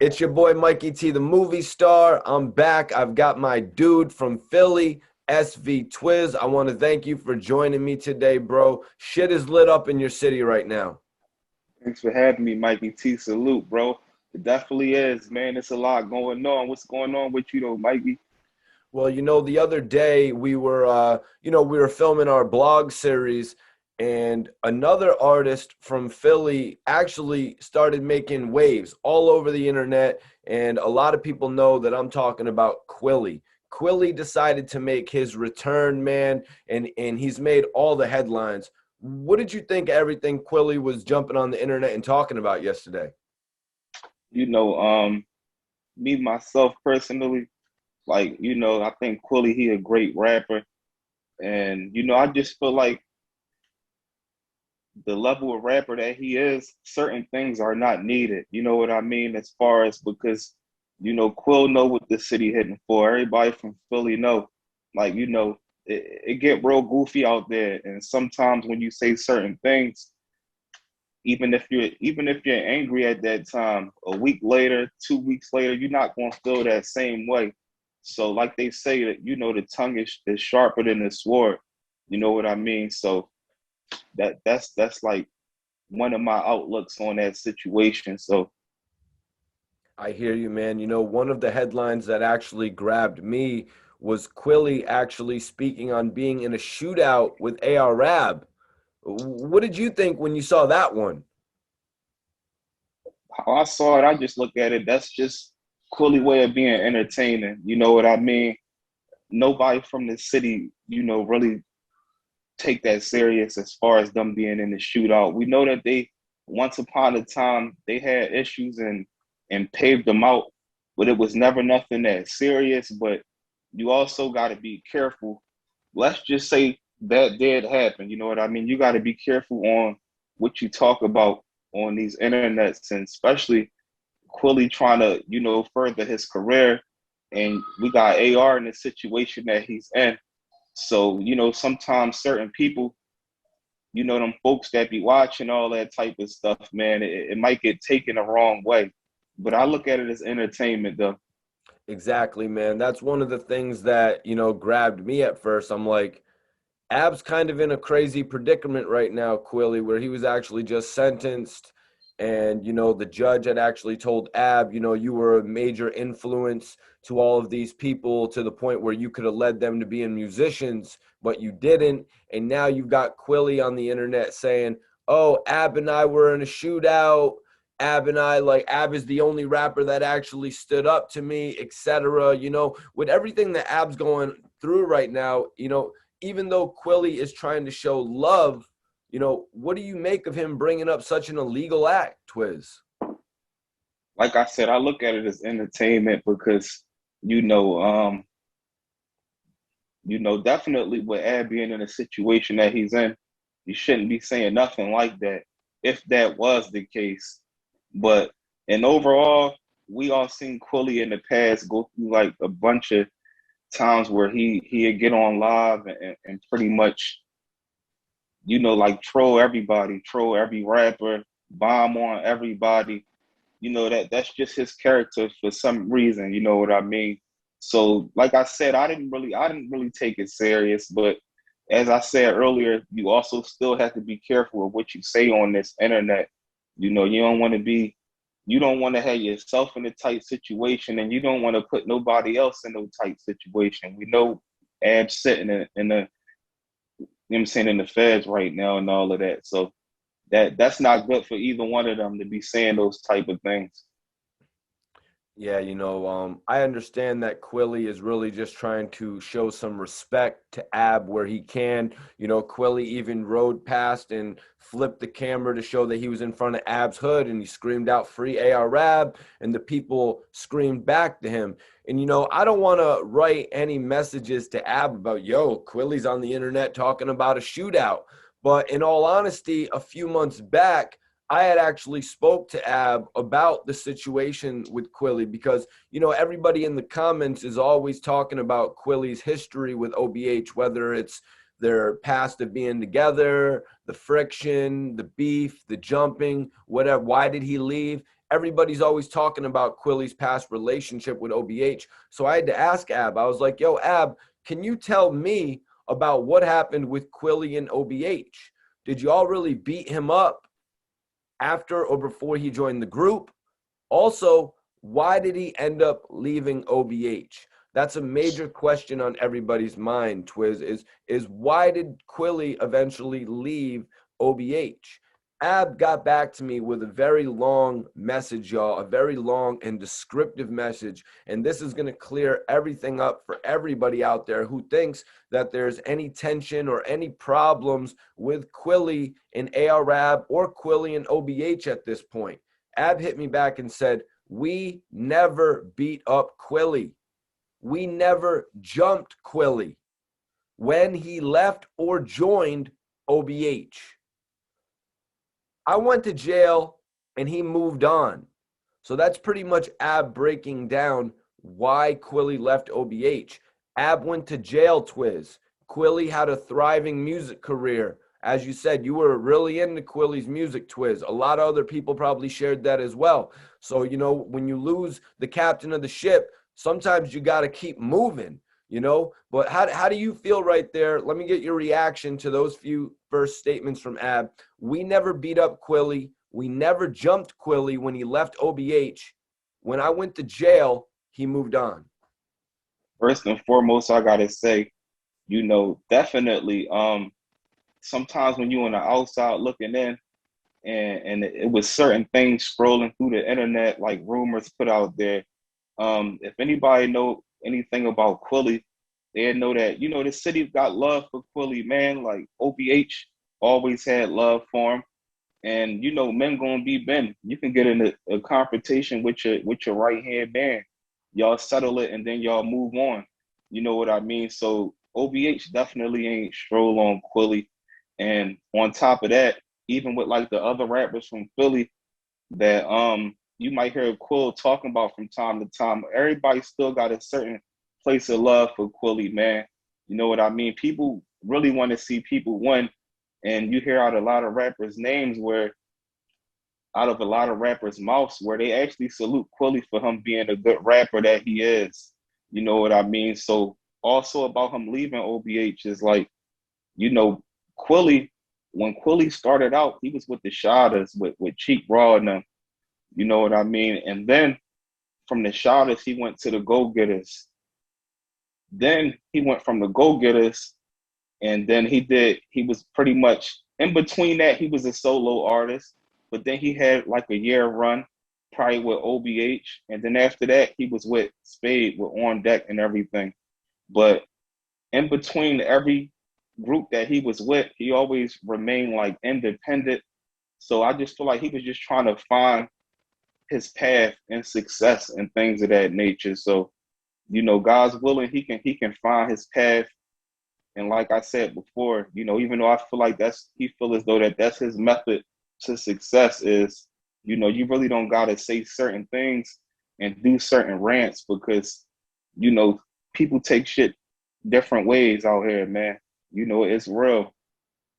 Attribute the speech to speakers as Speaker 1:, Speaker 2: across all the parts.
Speaker 1: It's your boy Mikey T, the movie star. I'm back. I've got my dude from Philly, SV Twizz. I want to thank you for joining me today, bro. Shit is lit up in your city right now.
Speaker 2: Thanks for having me, Mikey T. Salute, bro. It definitely is, man. It's a lot going on. What's going on with you, though, Mikey?
Speaker 1: Well, the other day we were filming our blog series, and another artist from Philly actually started making waves all over the internet, and a lot of people know that I'm talking about Quilly. Quilly decided to make his return, man, and he's made all the headlines. What did you think of everything Quilly was jumping on the internet and talking about yesterday?
Speaker 2: You know, um, Me myself personally, I think Quilly, he a great rapper. And, I just feel like the level of rapper that he is, certain things are not needed. You know what I mean? As far as because, Quill know what the city hitting for. Everybody from Philly know. It get real goofy out there. And sometimes when you say certain things, even if you're angry at that time, a week later, 2 weeks later, you're not gonna feel that same way. So like they say that, the tongue is sharper than the sword. You know what I mean? So that's like one of my outlooks on that situation. So
Speaker 1: I hear you, man. One of the headlines that actually grabbed me was Quilly actually speaking on being in a shootout with AR-Ab. What did you think when you saw that one?
Speaker 2: how I saw it, I just look at it, that's just Cooley way of being entertaining. You know what I mean? Nobody from the city, really take that serious as far as them being in the shootout. We know that they once upon a time they had issues and paved them out, but it was never nothing that serious. But you also got to be careful. Let's just say that did happen. You know what I mean? You got to be careful on what you talk about on these internets, and especially Quilly trying to, further his career. And we got AR in the situation that he's in. So, sometimes certain people, them folks that be watching all that type of stuff, man, it might get taken the wrong way. But I look at it as entertainment, though.
Speaker 1: Exactly, man. That's one of the things that, grabbed me at first. I'm like, Ab's kind of in a crazy predicament right now, Quilly, where he was actually just sentenced. And, the judge had actually told Ab, you were a major influence to all of these people to the point where you could have led them to being musicians, but you didn't. And now you've got Quilly on the internet saying, oh, Ab and I were in a shootout. Ab and I, like, Ab is the only rapper that actually stood up to me, etc. With everything that Ab's going through right now, even though Quilly is trying to show love, what do you make of him bringing up such an illegal act, Twizz?
Speaker 2: Like I said, I look at it as entertainment because, you know, um, definitely with Ab being in a situation that he's in, you shouldn't be saying nothing like that if that was the case. But and overall, we all seen Quilly in the past go through like a bunch of times where he'd get on live and pretty much, like troll every rapper, bomb on everybody. That's just his character for some reason, you know what I mean? So like I said, I didn't really take it serious, but as I said earlier, you also still have to be careful of what you say on this internet. You don't want to have yourself in a tight situation, and you don't want to put nobody else in no tight situation. We know Ab's sitting in the, I'm saying, in the feds right now and all of that. So that's not good for either one of them to be saying those type of things.
Speaker 1: Yeah, I understand that Quilly is really just trying to show some respect to Ab where he can. Quilly even rode past and flipped the camera to show that he was in front of Ab's hood, and he screamed out free AR-Ab, and the people screamed back to him. And, I don't want to write any messages to Ab about, yo, Quilly's on the internet talking about a shootout. But in all honesty, a few months back, I had actually spoke to Ab about the situation with Quilly because, everybody in the comments is always talking about Quilly's history with OBH, whether it's their past of being together, the friction, the beef, the jumping, whatever. Why did he leave? everybody's always talking about Quilly's past relationship with OBH. So I had to ask Ab. I was like, yo, Ab, can you tell me about what happened with Quilly and OBH? Did you all really beat him up after or before he joined the group? Also, why did he end up leaving OBH? That's a major question on everybody's mind, Twizz, is why did Quilly eventually leave OBH? Ab got back to me with a very long message, y'all, a very long and descriptive message. And this is going to clear everything up for everybody out there who thinks that there's any tension or any problems with Quilly and AR-Ab or Quilly and OBH at this point. Ab hit me back and said, we never beat up Quilly. We never jumped Quilly when he left or joined OBH. I went to jail and he moved on. So that's pretty much Ab breaking down why Quilly left OBH. Ab went to jail, Twizz. Quilly had a thriving music career. As you said, you were really into Quilly's music, Twizz. A lot of other people probably shared that as well. So, you know, when you lose the captain of the ship, sometimes you got to keep moving, you know. But how do you feel right there? Let me get your reaction to those few first statements from Ab. We never beat up Quilly. We never jumped Quilly when he left OBH. When I went to jail, he moved on.
Speaker 2: First and foremost, I gotta say, you know, definitely, sometimes when you're on the outside looking in, and it was certain things scrolling through the internet, like rumors put out there. If anybody know anything about Quilly, they know that, you know, the city got love for Quilly, man. Like OBH always had love for him. And you know, men gonna be men. You can get in a confrontation with your right hand man. Y'all settle it and then y'all move on. You know what I mean? So OBH definitely ain't stroll on Quilly. And on top of that, even with like the other rappers from Philly that you might hear Quill talking about from time to time, everybody still got a certain place of love for Quilly, man. You know what I mean? People really want to see people win. And you hear out a lot of rappers' names where, out of a lot of rappers' mouths, where they actually salute Quilly for him being a good rapper that he is. You know what I mean? So also about him leaving OBH is like, you know, Quilly, when Quilly started out, he was with the Shotters, with Cheap Raw and them. You know what I mean? And then from the Shotters, he went to the Go Getters. Then he went from the Go Getters, and then he was pretty much in between that, he was a solo artist, but then he had like a year run, probably with OBH. And then after that, he was with Spade, with On Deck and everything. But in between every group that he was with, he always remained like independent. So I just feel like he was just trying to find his path and success and things of that nature. So, you know, God's willing, he can find his path. And like I said before, you know, even though I feel like he feel as though that's his method to success is, you know, you really don't gotta say certain things and do certain rants because, you know, people take shit different ways out here, man. You know, it's real.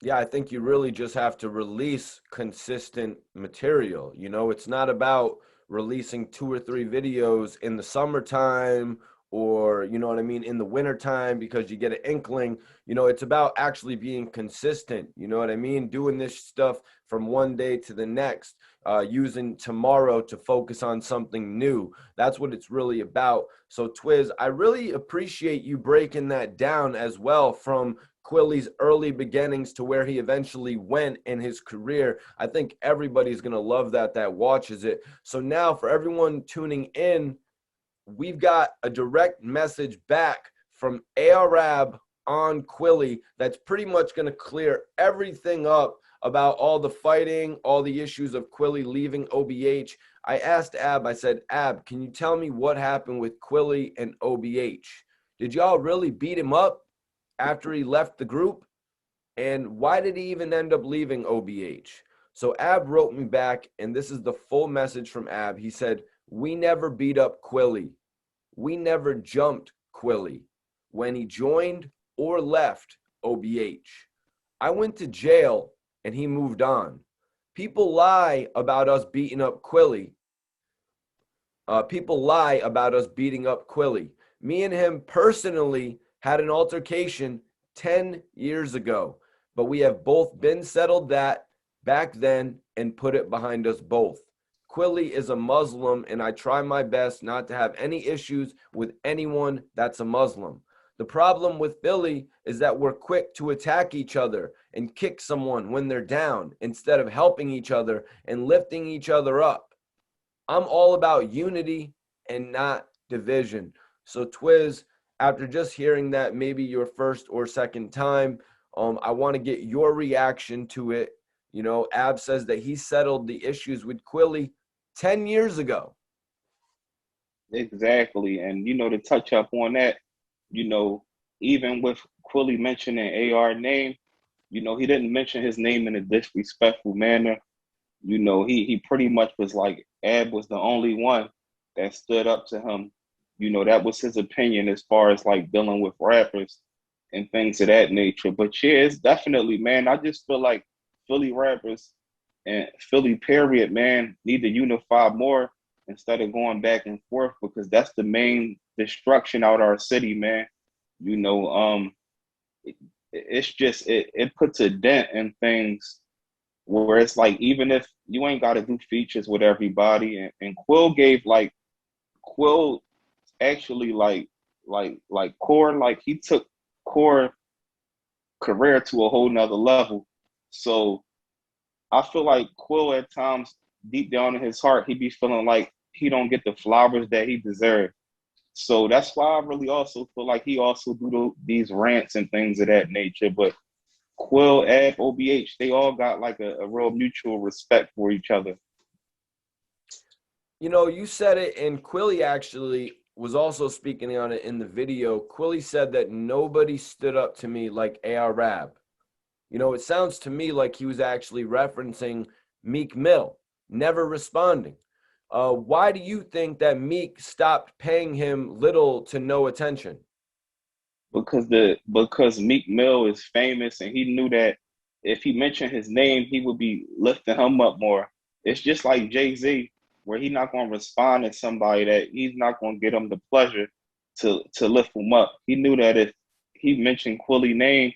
Speaker 1: Yeah, I think you really just have to release consistent material. You know, it's not about releasing 2 or 3 videos in the summertime or, you know what I mean, in the wintertime because you get an inkling. You know, it's about actually being consistent. You know what I mean? Doing this stuff from one day to the next, using tomorrow to focus on something new. That's what it's really about. So, Twizz, I really appreciate you breaking that down as well, from Quilly's early beginnings to where he eventually went in his career. I think everybody's going to love that watches it. So now for everyone tuning in, we've got a direct message back from AR-Ab on Quilly that's pretty much going to clear everything up about all the fighting, all the issues of Quilly leaving OBH. I asked Ab, I said, Ab, can you tell me what happened with Quilly and OBH? Did y'all really beat him up after he left the group? And why did he even end up leaving OBH? So Ab wrote me back, and this is the full message from Ab. He said, we never beat up Quilly. We never jumped Quilly when he joined or left OBH. I went to jail and he moved on. People lie about us beating up Quilly. People lie about us beating up Quilly. Me and him personally had an altercation 10 years ago, but we have both been settled that back then and put it behind us both. Quilly is a Muslim, and I try my best not to have any issues with anyone that's a Muslim. The problem with Philly is that we're quick to attack each other and kick someone when they're down instead of helping each other and lifting each other up. I'm all about unity and not division. So, Twizz, after just hearing that maybe your first or second time, I want to get your reaction to it. You know, Ab says that he settled the issues with Quilly 10 years ago.
Speaker 2: Exactly. And, to touch up on that, even with Quilly mentioning AR name, he didn't mention his name in a disrespectful manner. He pretty much was like, Ab was the only one that stood up to him. That was his opinion as far as like dealing with rappers and things of that nature. But yeah, it's definitely, man, I just feel like Philly rappers and Philly period, man, need to unify more instead of going back and forth, because that's the main destruction out our city, man. You know, it, it's just it puts a dent in things where it's like, even if you ain't got to do features with everybody, and Quill actually like Core, like he took Core career to a whole nother level. So I feel like Quill at times, deep down in his heart, he be feeling like he don't get the flowers that he deserves. So that's why I really also feel like he also do these rants and things of that nature. But Quill, Ab, OBH, they all got like a real mutual respect for each other.
Speaker 1: You know, you said it, and Quilly actually was also speaking on it in the video. Quilly said that nobody stood up to me like AR-Ab. You know, it sounds to me like he was actually referencing Meek Mill, never responding. Why do you think that Meek stopped paying him little to no attention?
Speaker 2: Because Meek Mill is famous, and he knew that if he mentioned his name, he would be lifting him up more. It's just like Jay-Z, where he's not going to respond to somebody that he's not going to get him the pleasure to lift him up. He knew that if he mentioned Quilly name,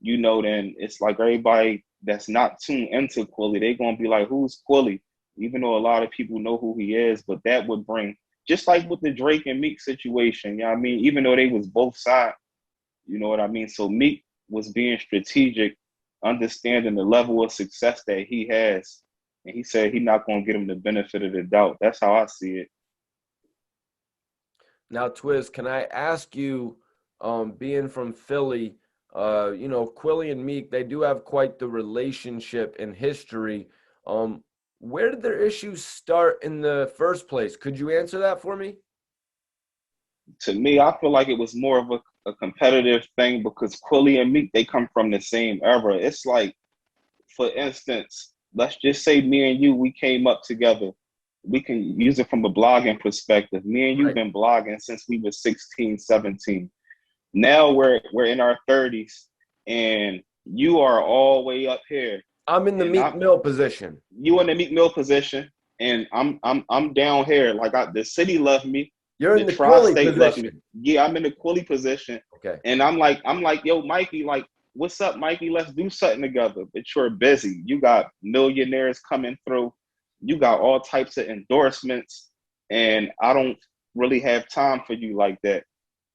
Speaker 2: then it's like everybody that's not tuned into Quilly, they're gonna be like, who's Quilly? Even though a lot of people know who he is, but that would bring, just like with the Drake and Meek situation, you know what I mean? Even though they was both sides, you know what I mean? So Meek was being strategic, understanding the level of success that he has. And he said he's not gonna get him the benefit of the doubt. That's how I see it.
Speaker 1: Now, Twizz, can I ask you, being from Philly, Quilly and Meek, they do have quite the relationship and history. Where did their issues start in the first place? Could you answer that for me?
Speaker 2: To me, I feel like it was more of a competitive thing, because Quilly and Meek, they come from the same era. It's like, for instance, let's just say me and you, we came up together. We can use it from a blogging perspective. Me and you've
Speaker 1: Right.
Speaker 2: been blogging since we were 16, 17. Now we're in our 30s, and you are all way up here,
Speaker 1: I'm in the
Speaker 2: and
Speaker 1: Meek Mill position.
Speaker 2: you in the Meek Mill position, and I'm down here. Like, the city love me,
Speaker 1: You're
Speaker 2: the
Speaker 1: in the Quilly
Speaker 2: tri-state love me.
Speaker 1: position.
Speaker 2: Yeah, I'm in the Quilly position,
Speaker 1: Okay.
Speaker 2: and I'm like, yo, Mikey, like, what's up, Mikey? Let's do something together. But you're busy. You got millionaires coming through. You got all types of endorsements, and I don't really have time for you like that.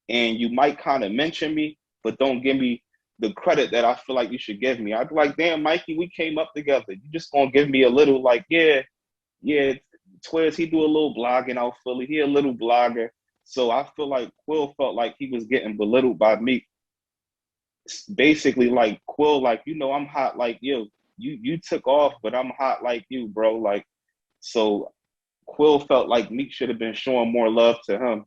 Speaker 2: And you might kind of mention me, but don't give me the credit that I feel like you should give me. I'd be like, damn, Mikey, we came up together. You just gonna give me a little, like, yeah, yeah, Twizz, he do a little blogging out Philly. He a little blogger. So I feel like Quill felt like he was getting belittled by me. Basically, like, Quill, like, I'm hot like you. You took off, but I'm hot like you, bro. Like, so Quill felt like Meek should have been showing more love to him.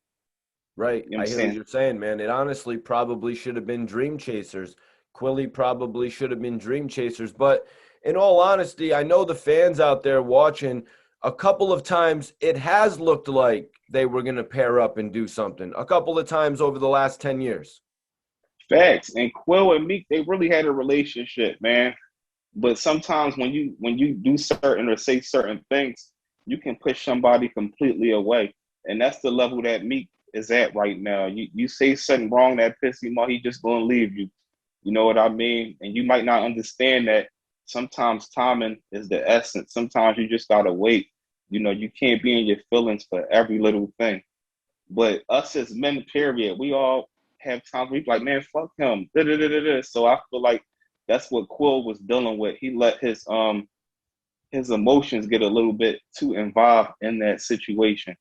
Speaker 1: Right.
Speaker 2: You know what I'm
Speaker 1: I hear what
Speaker 2: saying?
Speaker 1: you're saying, man. It honestly probably should have been Dream Chasers. Quilly probably should have been Dream Chasers. But in all honesty, I know the fans out there watching, a couple of times it has looked like they were going to pair up and do something. A couple of times over the last 10 years.
Speaker 2: Facts. And Quill and Meek, they really had a relationship, man. But sometimes when you do certain or say certain things, you can push somebody completely away. And that's the level that Meek is at right now. You say something wrong that pisses him off, he just gonna leave you. You know what I mean? And you might not understand that sometimes timing is the essence. Sometimes you just gotta wait. You know, you can't be in your feelings for every little thing. But us as men, period, we all have times we be like, man, fuck him. Da, da, da, da, da. So I feel like that's what Quill was dealing with. He let his emotions get a little bit too involved in that situation.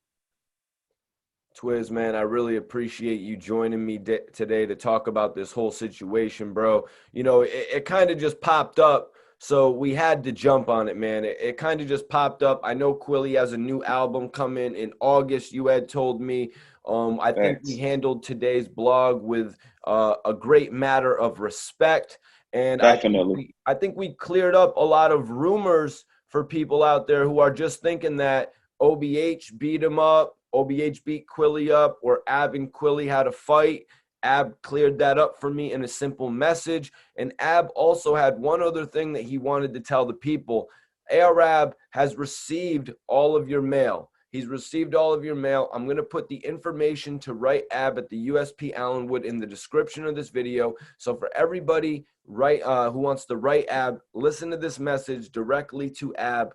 Speaker 1: Twizz, man, I really appreciate you joining me today to talk about this whole situation, bro. You know, it kind of just popped up, so we had to jump on it, man. It kind of just popped up. I know Quilly has a new album coming in August. You had told me. I think we
Speaker 2: Thanks.
Speaker 1: handled today's blog with a great matter of respect, and
Speaker 2: Definitely.
Speaker 1: I think we cleared up a lot of rumors for people out there who are just thinking that OBH beat him up, OBH beat Quilly up, or Ab and Quilly had a fight. Ab cleared that up for me in a simple message. And Ab also had one other thing that he wanted to tell the people. AR-Ab has received all of your mail. He's received all of your mail. I'm going to put the information to write Ab at the USP Allenwood in the description of this video. So for everybody who wants to write Ab, listen to this message directly to Ab,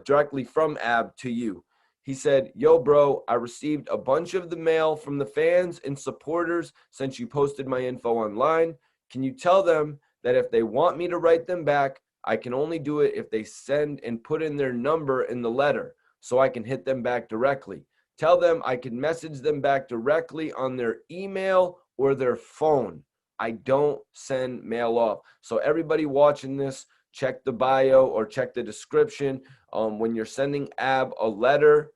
Speaker 1: directly from Ab to you. He said, yo, bro, I received a bunch of the mail from the fans and supporters since you posted my info online. Can you tell them that if they want me to write them back, I can only do it if they send and put in their number in the letter so I can hit them back directly. Tell them I can message them back directly on their email or their phone. I don't send mail off. So everybody watching this, check the bio or check the description. When you're sending Ab a letter,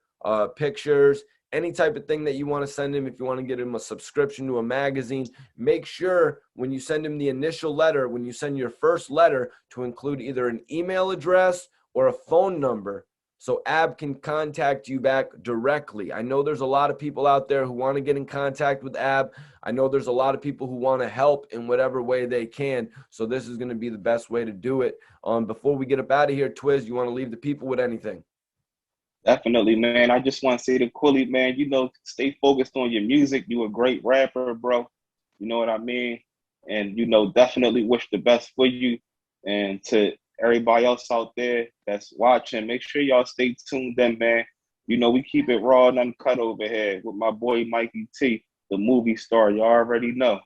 Speaker 1: pictures, any type of thing that you want to send him, if you want to get him a subscription to a magazine, make sure when you send him the initial letter, when you send your first letter, to include either an email address or a phone number so Ab can contact you back directly. I know there's a lot of people out there who want to get in contact with Ab. I know there's a lot of people who want to help in whatever way they can. So this is going to be the best way to do it. Before we get up out of here, Twizz, you want to leave the people with anything?
Speaker 2: Definitely, man. I just want to say to Quilly, man, you know, stay focused on your music. You a great rapper, bro. You know what I mean? And, you know, definitely wish the best for you. And to everybody else out there that's watching, make sure y'all stay tuned in, man. You know, we keep it raw and uncut over here with my boy Mikey T, the movie star. You all already know.